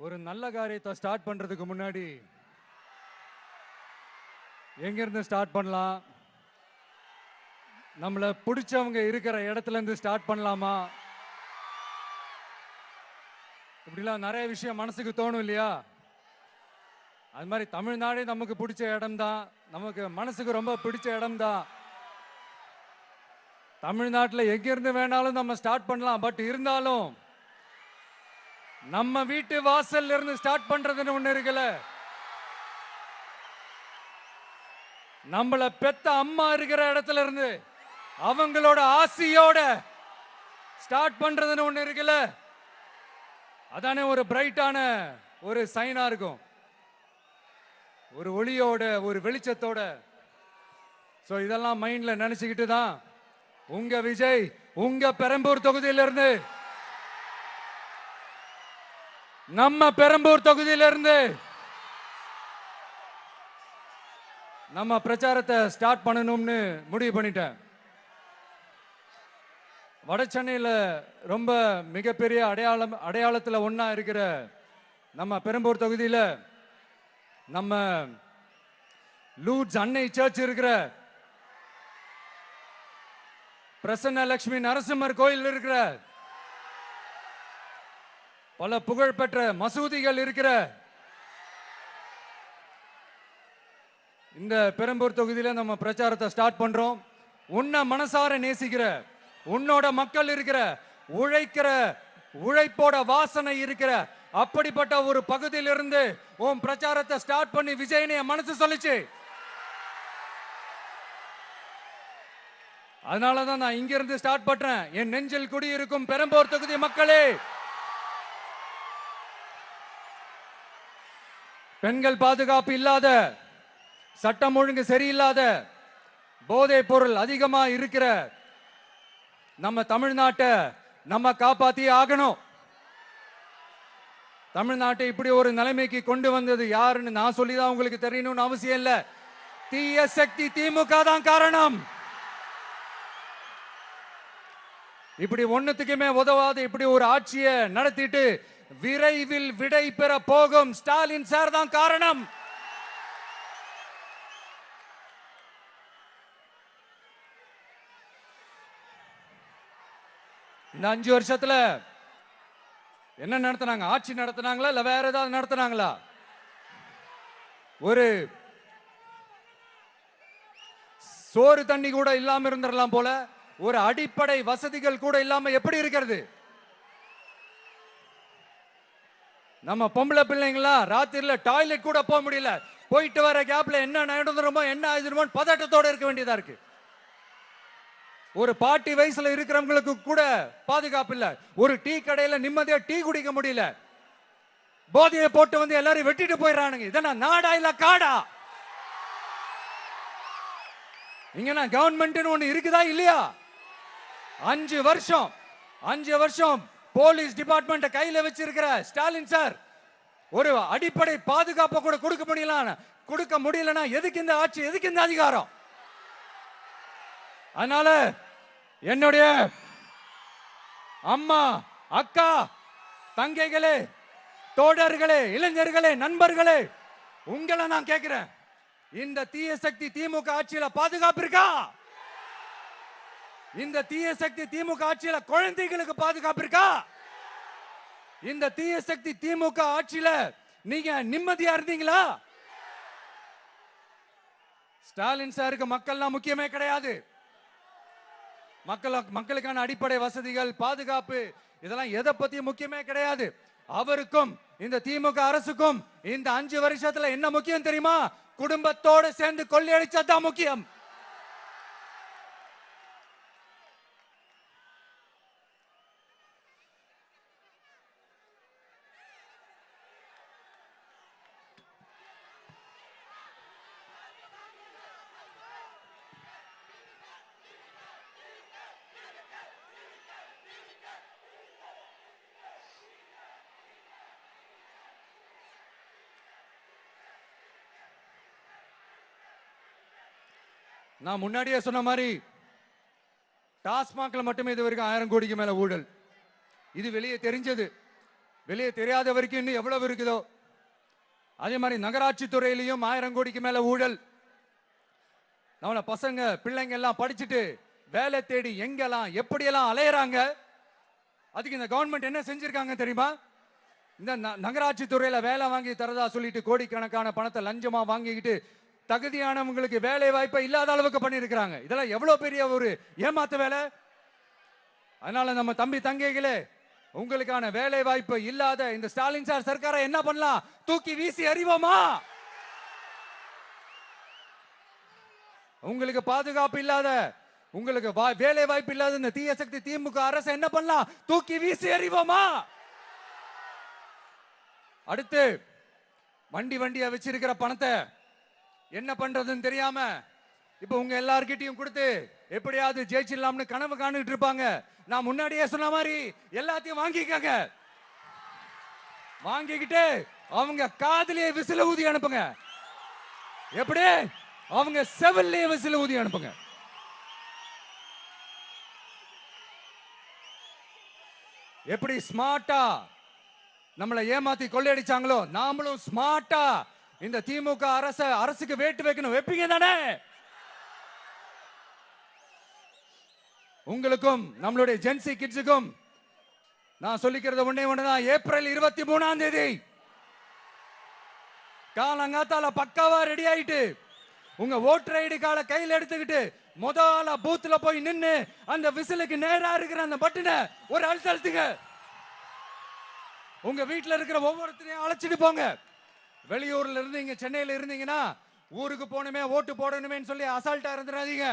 ஒரு நல்ல காரியத்தை ஸ்டார்ட் பண்றதுக்கு முன்னாடி எங்க இருந்து ஸ்டார்ட் பண்ணலாம்? நம்மள பிடிச்சவங்க இருக்கிற இடத்துல இருந்து ஸ்டார்ட் பண்ணலாமா? இப்படிலாம் நிறைய விஷயம் மனசுக்கு தோணும் இல்லையா? அது மாதிரி தமிழ்நாடே நமக்கு பிடிச்ச இடம் தான், நமக்கு மனசுக்கு ரொம்ப பிடிச்ச இடம் தான். தமிழ்நாட்டில் எங்க இருந்து வேணாலும் நம்ம ஸ்டார்ட் பண்ணலாம். பட் இருந்தாலும் நம்ம வீட்டு வாசல்ல இருந்து ஸ்டார்ட் பண்றதுன்னு ஒண்ணு இருக்குல்ல. நம்மள பெத்த அம்மா இருக்கிற இடத்துல இருந்து அவங்களோட ஆசியோட ஸ்டார்ட் பண்றதுன்னு ஒண்ணு இருக்குல்ல. அதானே ஒரு பிரைட்டான ஒரு சைனா இருக்கும், ஒரு ஒளியோட ஒரு வெளிச்சத்தோட. சோ இதெல்லாம் மைண்ட்ல நினைச்சுக்கிட்டு தான் உங்க விஜய் உங்க பெரம்பூர் தொகுதியிலிருந்து, நம்ம பெரம்பூர் தொகுதியிலிருந்து நம்ம பிரச்சாரத்தை ஸ்டார்ட் பண்ணணும்னு முடிவு பண்ணிட்டேன். வட சென்னையில் ரொம்ப மிகப்பெரிய அடையாளத்தில் ஒன்றா இருக்கிற நம்ம பெரம்பூர் தொகுதியில் நம்ம லூட்ஸ் அன்னை சர்ச் இருக்கிற, பிரசன்ன லட்சுமி நரசிம்மர் கோயில் இருக்கிற, பல புகழ்பெற்ற மசூதிகள் இருக்கிற இந்த பெரம்பூர் தொகுதியில நம்ம பிரச்சாரத்தை ஸ்டார்ட் பண்றோம். உன்னை மனசார நேசிக்கிற, உன்னோட மக்கள் இருக்கிற, உழைக்கிற, உழைப்போட வாசனை இருக்கிற அப்படிப்பட்ட ஒரு பகுதியிலிருந்து உன் பிரச்சாரத்தை ஸ்டார்ட் பண்ணி விஜய்னு என் மனசு சொல்லிச்சு. அதனாலதான் நான் இங்க இருந்து ஸ்டார்ட் பண்றேன். என் நெஞ்சில் குடியிருக்கும் பெரம்பூர் தொகுதி மக்களே, பெண்கள் பாதுகாப்பு இல்லாத, சட்டம் ஒழுங்கு சரியில்லாத, போதை பொருள் அதிகமா இருக்கிற நம்ம தமிழ்நாட்டை நம்ம காப்பாத்தி ஆகணும். தமிழ்நாட்டை இப்படி ஒரு நிலைமைக்கு கொண்டு வந்தது யாருன்னு நான் சொல்லிதான் உங்களுக்கு தெரியணும்னு அவசியம் இல்ல. தீய சக்தி திமுக தான் காரணம். இப்படி ஒண்ணுத்துக்குமே உதவாது இப்படி ஒரு ஆட்சியை நடத்திட்டு விரைவில் விடை பெற போகும் ஸ்டாலின் சார் தான் காரணம். இந்த 5 வருஷத்துல என்ன நடத்தினாங்க? ஆட்சி நடத்தினாங்களா இல்ல வேற ஏதாவது நடத்தினாங்களா? ஒரு சோறு தண்ணி கூட இல்லாம இருந்திரலாம் போல, ஒரு அடிப்படை வசதிகள் கூட இல்லாம எப்படி இருக்கிறது? நம்ம பொம்பளை பிள்ளைங்களா ராத்திரில டாய்லெட் கூட போக முடியல. போயிட்டு வர கேப்ல என்ன நடந்துருமோ என்ன ஆயிடுமோ பதட்டத்தோட இருக்க வேண்டியதா இருக்கு. ஒரு பாட்டி வயசுல இருக்கிறவங்களுக்கு கூட பாதுகாப்பு இல்ல. ஒரு டீ கடையில நிம்மதியா டீ குடிக்க முடியல. போதையை போட்டு வந்து எல்லாரும் வெட்டிட்டு போயிடறானுங்க. இதெல்லாம் நாடா இல்ல காடா? இங்க கவர்மெண்ட் ஒண்ணு இருக்குதா இல்லையா? 5 வருஷம் போலீஸ் டிபார்ட்மெண்ட் கையில வச்சிருக்கிற ஸ்டாலின் சார் ஒரு அடிப்படை பாதுகாப்பை கூட கொடுக்க முடியலனா எதுக்கு இந்த ஆட்சி, எதுக்கு இந்த அதிகாரம்? அதனால என்னுடைய அம்மா, அக்கா, தங்கைகளே, தோழர்களே, இளைஞர்களே, நண்பர்களே, உங்களை நான் கேட்கிறேன், இந்த தீய சக்தி திமுக ஆட்சியில பாதுகாப்பு இருக்கா? இந்த தீய சக்தி திமுக ஆட்சியில குழந்தைகளுக்கு பாதுகாப்பு இருக்கா? இந்த தீய சக்தி திமுக ஆட்சியில நீங்க நிம்மதியா இருந்தீங்களா? ஸ்டாலின் சாருக்கு மக்கள்லாம் முக்கியமே கிடையாது. மக்களுக்கான அடிப்படை வசதிகள், பாதுகாப்பு, இதெல்லாம் எதை பத்தி முக்கியமே கிடையாது. அவருக்கும் இந்த திமுக அரசுக்கும் இந்த 5 வருஷத்துல என்ன முக்கியம் தெரியுமா? குடும்பத்தோட சேர்ந்து கொள்ளையடிச்சதான் முக்கியம். நான் முன்னாடியே சொன்ன மாதிரி டாஸ்மாக்ல மட்டுமே இது வரைக்கும் 1000 கோடிக்கு மேல ஊழல். இது வெளியே தெரிஞ்சது. வெளியே தெரியாத வரைக்கும் இன்னும் எவ்வளவு இருக்குதோ. அதே மாதிரி நகராட்சி துறையிலையும் 1000 கோடிக்கு மேல ஊழல். நம்மள பசங்க பிள்ளைங்க எல்லாம் படிச்சுட்டு வேலை தேடி எங்கெல்லாம் எப்படியெல்லாம் அலையறாங்க. அதுக்கு இந்த கவர்மெண்ட் என்ன செஞ்சிருக்காங்க தெரியுமா? இந்த நகராட்சி துறையில வேலை வாங்கி தரதா சொல்லிட்டு கோடிக்கணக்கான பணத்தை லஞ்சமா வாங்கிக்கிட்டு தகுதியானவங்களுக்கு வேலை வாய்ப்பை இல்லாத அளவுக்கு பண்ணிருக்கிறாங்க. இதெல்லாம் எவ்வளவு பெரிய ஒரு ஏமாத்து வேலை. அதனால நம்ம தம்பி தங்கைகளே, உங்களுக்கான வேலை வாய்ப்பு இல்லாத இந்த ஸ்டாலின் சார் சர்க்காரை என்ன பண்ணலாம்? தூக்கி வீசி அறிவோமா? உங்களுக்கு பாதுகாப்பு இல்லாத, உங்களுக்கு வேலை வாய்ப்பு இல்லாத இந்த தீய சக்தி திமுக அரசு என்ன பண்ணலாம்? தூக்கி வீசி அறிவோமா? அடுத்து வண்டியா வச்சிருக்கிற பணத்தை என்ன பண்றதுன்னு தெரியாம இப்ப உங்க எல்லார்கிட்டையும் கொடுத்து எப்படியாவது ஜெயிச்சிடலாம்னு கனவு காணிட்டு இருப்பாங்க. நான் முன்னாடியே சொன்ன மாதிரி எல்லாத்தையும் வாங்கிக்கங்க. வாங்கிக்கிட்டு அவங்க காதுலயே விசில ஊதி அனுப்புங்க. எப்படி? அவங்க செவிலே விசில ஊதி அனுப்புங்க. எப்படி ஸ்மார்ட்டா நம்மளை ஏமாத்தி கொள்ளையடிச்சாங்களோ, நாமளும் ஸ்மார்ட்டா இந்த திமுக அரசுக்கு வேட்டு வைக்கணும். வைப்பீங்க தானே? உங்களுக்கும் நம்மளுடைய ஜென்சி கிட்ஸுக்கும் நான் சொல்லிக்கிறது ஒண்ணுதான். ஏப்ரல் 23ஆம் தேதி காலங்காத்தால பக்காவா ரெடி ஆயிட்டு உங்க ஓட்டர் ஐடி கார்டை கையில் எடுத்துக்கிட்டு முதல்ல பூத்துல போய் நின்னு அந்த விசிலுக்கு நேரா இருக்கிற அந்த பட்டனை ஒரு அழுத்துங்க. உங்க வீட்டுல இருக்கிற ஒவ்வொருத்தரையும் அழைச்சிட்டு போங்க. வெளியூர்ல இருந்து இங்க சென்னையில இருந்தீங்கன்னா ஊருக்கு போகணுமே ஓட்டு போடணுமே சொல்லி அசால்ட்டா இருந்துடாதீங்க.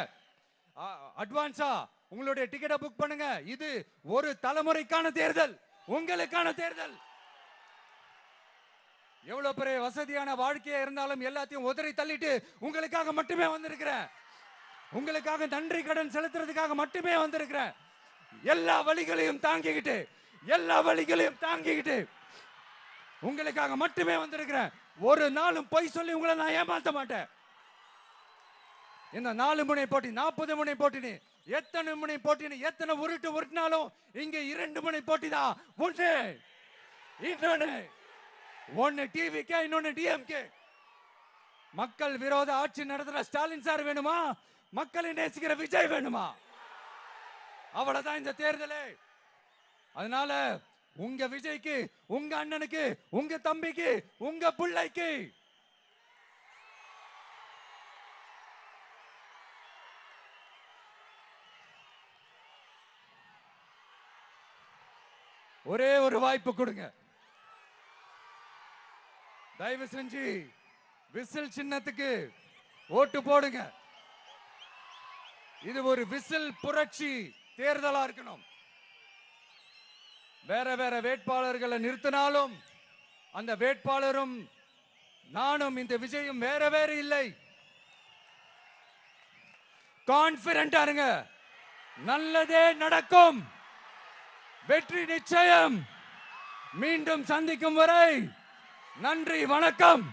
அட்வான்ஸா உங்களுடைய டிக்கெட்டை புக் பண்ணுங்க. இது ஒரு தலைமுறைக்கான தேர்தல், உங்களுக்கான தேர்தல். எவ்வளவு பெரிய வசதியான வாழ்க்கையா இருந்தாலும் எல்லாத்தையும் உதறி தள்ளிட்டு உங்களுக்காக மட்டுமே வந்திருக்கிறேன். உங்களுக்காக நன்றி கடன் செலுத்துறதுக்காக மட்டுமே வந்திருக்கிறேன். எல்லா வழிகளையும் தாங்கிக்கிட்டு உங்களுக்காக மட்டுமே வந்திருக்கிறேன். ஒரு நாளும் பொய் சொல்லி உங்களை நான் ஏமாத்த மாட்டேன். இந்த 4 முனை போட்டி 40 முனை போட்டி எத்தனை முனை போட்டி எத்தனை உருட்டினாலும் இங்க 2 முனை போட்டி தான். ஒன்னு டிவிகே, இன்னொன்னு டிஎம்கே. மக்கள் விரோத ஆட்சி நடத்துற ஸ்டாலின் சார் வேணுமா? மக்களை நேசிக்கிற விஜய் வேணுமா? அவ்வளவுதான் இந்த தேர்தலே. அதனால உங்க விஜய்க்கு, உங்க அண்ணனுக்கு, உங்க தம்பிக்கு, உங்க பிள்ளைக்கு ஒரே ஒரு வாய்ப்பு கொடுங்க. தயவு செஞ்சு விசில் சின்னத்துக்கு ஓட்டு போடுங்க. இது ஒரு விசில் புரட்சி தேர்தலா இருக்கணும். வேற வேட்பாளர்களை நிறுத்தினாலும் அந்த வேட்பாளரும் நானும் இந்த விஜயும் வேற இல்லை. கான்பிடென்டா இருங்க. நல்லதே நடக்கும். வெற்றி நிச்சயம். மீண்டும் சந்திக்கும் வரை நன்றி, வணக்கம்.